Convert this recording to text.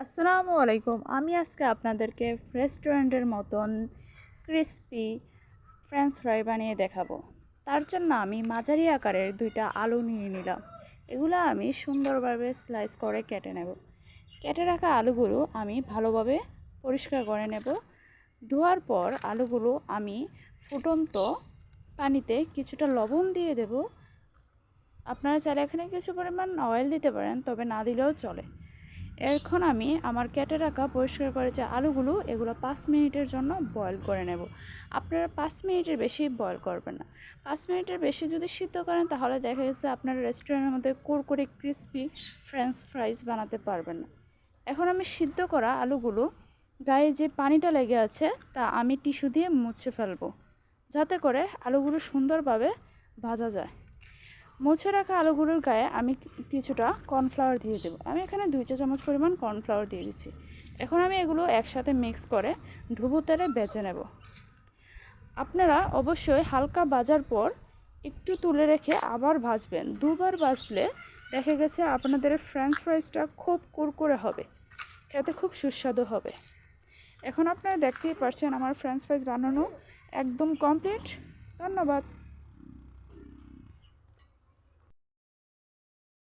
আসসালামু আলাইকুম। আমি আজকে আপনাদেরকে রেস্টুরেন্টের মতন ক্রিসপি ফ্রেঞ্চ ফ্রাই বানিয়ে দেখাবো। তার জন্য আমি মাঝারি আকারের 2টা আলু নিয়ে নিলাম। এগুলো আমি সুন্দরভাবে স্লাইস করে কেটে নেব। কেটে রাখা আলুগুলো আমি ভালোভাবে পরিষ্কার করে নেব। ধোয়ার পর আলুগুলো আমি ফুটন্ত পানিতে কিছুটা লবণ দিয়ে দেব। আপনারা চাইলে এখানে কিছু পরিমাণ অয়েল দিতে পারেন, তবে না দিলেও চলে। এখন আমি আমার কেটে রাখা পরিষ্কার করে যে আলুগুলো এগুলো 5 মিনিটের জন্য বয়েল করে নেব। আপনারা 5 মিনিটের বেশি বয়েল করবেন না। 5 মিনিটের বেশি যদি সিদ্ধ করেন তাহলে দেখা গেছে আপনার রেস্টুরেন্টের মধ্যে কুরকুরে ক্রিসপি ফ্রেঞ্চ ফ্রাইজ বানাতে পারবেন না। এখন আমি সিদ্ধ করা আলুগুলো গায়ে যে পানিটা লেগে আছে তা আমি টিস্যু দিয়ে মুছে ফেলবো, যাতে করে আলুগুলো সুন্দরভাবে ভাজা যায়। মুছে রাখা আলুগুলোর গায়ে আমি কিছুটা কর্নফ্লাওয়ার দিয়ে দেবো। আমি এখানে 2 চা চামচ পরিমাণ কর্নফ্লাওয়ার দিয়ে দিচ্ছি। এখন আমি এগুলো একসাথে মিক্স করে ধুবো তেলে ভেজে নেব। আপনারা অবশ্যই হালকা ভাজার পর একটু তুলে রেখে আবার ভাজবেন। দুবার ভাজলে দেখা গেছে আপনাদের ফ্রেঞ্চ ফ্রাইসটা খুব কুরকুরে হবে, খেতে খুব সুস্বাদু হবে। এখন আপনারা দেখতেই পাচ্ছেন আমার ফ্রেঞ্চ ফ্রাইস বানানো একদম কমপ্লিট। ধন্যবাদ।